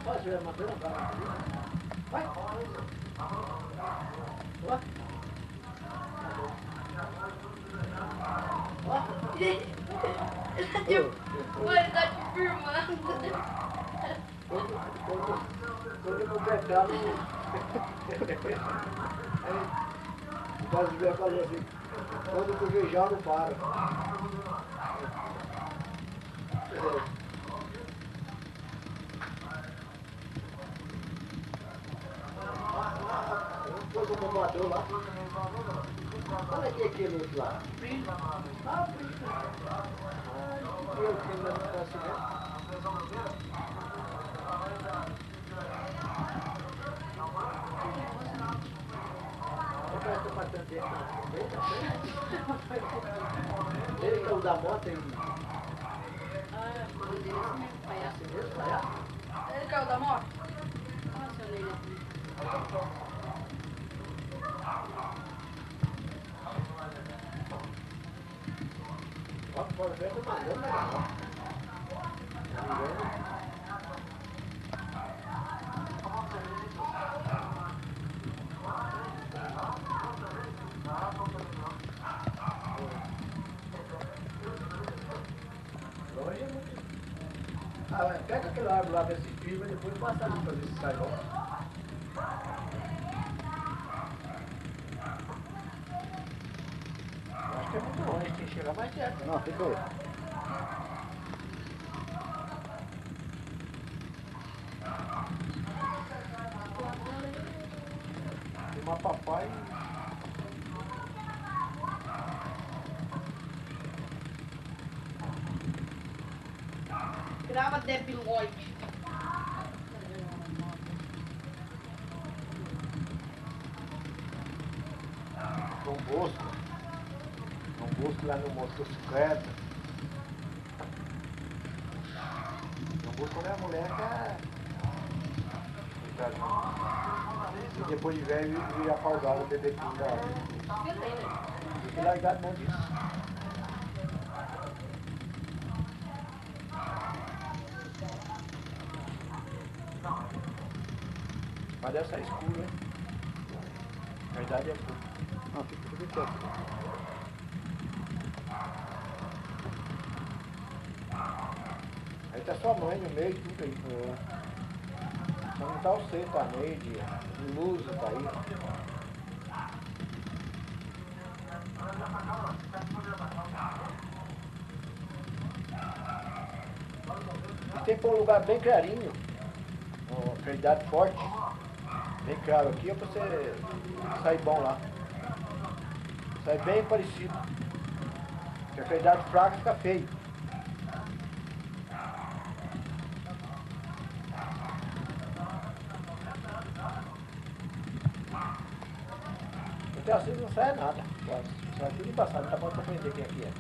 fazer uma coisa agora. Vai. Ó. Ele tá te firmando. Quando eu pecado, o caso de fazer assim, quando tu beijar, não para. Depois o bombador lá. Olha aqui aquele outro lá. Ah, eu que ainda não está assim, ele que é o da moto aí. Ah, meu Deus, esse mesmo palhaço. Esse mesmo, palhaço? Ele que é o da moto? Nossa, eu nele aqui. Ó, pode ver que eu tô mandando, né? Longe é muito. Ah, pega aquele árvore lá, vê se firma e depois passa ali pra ver se sai bom. Acho que é muito longe, tem que chegar mais perto. Não, fica aí. Tem uma papai. Grava debiloide. Dom Bosco lá no motocicleta. Dom Bosco não é mulher que é. E depois de velho vira pausado o bebequinho da. Tem que largar mão disso. Mas deve estar escuro, né? A verdade é pouco. Não, fica tudo quieto. Aí tá sua mãe no meio, tudo aí. Só não tá você, tá a Neide, o Luso tá aí. E tem que pôr um lugar bem clarinho, uma claridade forte, bem claro aqui, é pra você sair bom lá. Sai bem parecido. Se a claridade fraca fica feio. Até assim não sai nada. Sai tudo embaçado, tá bom pra aprender quem aqui é.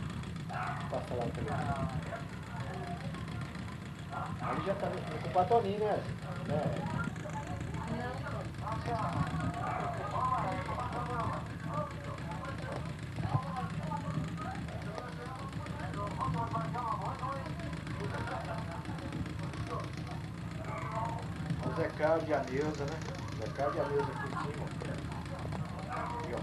Passa lá no telefone. Ali já tá com o Patoninho, né? O Zé Carlos e a Neuza, né? O Zé Carlos e a Neuza aqui em cima. Aqui, ó.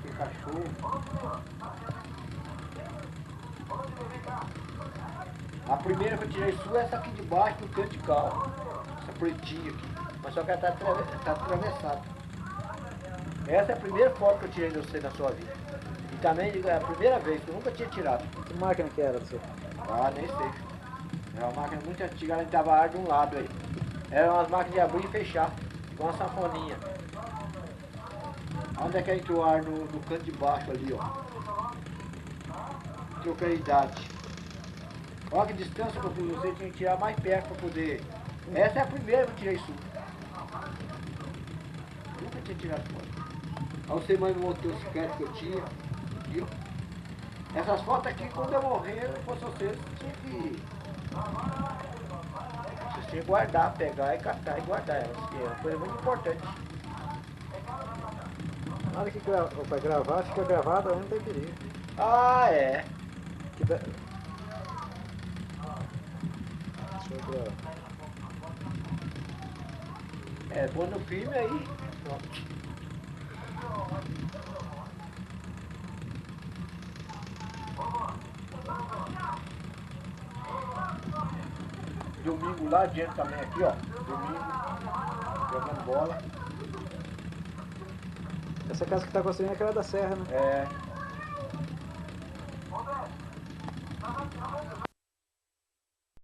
Que cachorro. A primeira que eu tirei sua é essa aqui de baixo, no canto de cal. Essa pretinha aqui. Mas só que ela tá atravessada. Essa é a primeira foto que eu tirei de você na sua vida. E também é a primeira vez, que eu nunca tinha tirado. Que máquina que era, seu? Ah, nem sei. Era uma máquina muito antiga, ela dava ar de um lado aí. Eram umas máquinas de abrir e fechar, com uma sanfoninha. Onde é que entra o ar no canto de baixo ali, ó. Troquei a idade. Olha que distância que eu pus você, tinha que tirar mais perto para poder. Essa é a primeira que eu tirei sua. Nunca tinha tirado foto. Olha você mais no motocicleta que eu tinha. Viu? Essas fotos aqui, quando eu morrer, se fosse vocês, tinha que. Vocês tinham que guardar, pegar e catar e guardar elas, que é uma coisa muito importante. Nada que pra gravar, fica gravado, aí não tem perigo. Ah, é. Que da... Deixa eu gravar. É, põe no filme aí. Pronto. Domingo lá adiante também aqui, ó. Domingo, jogando bola. Essa casa que tá construindo é aquela da Serra, né? É.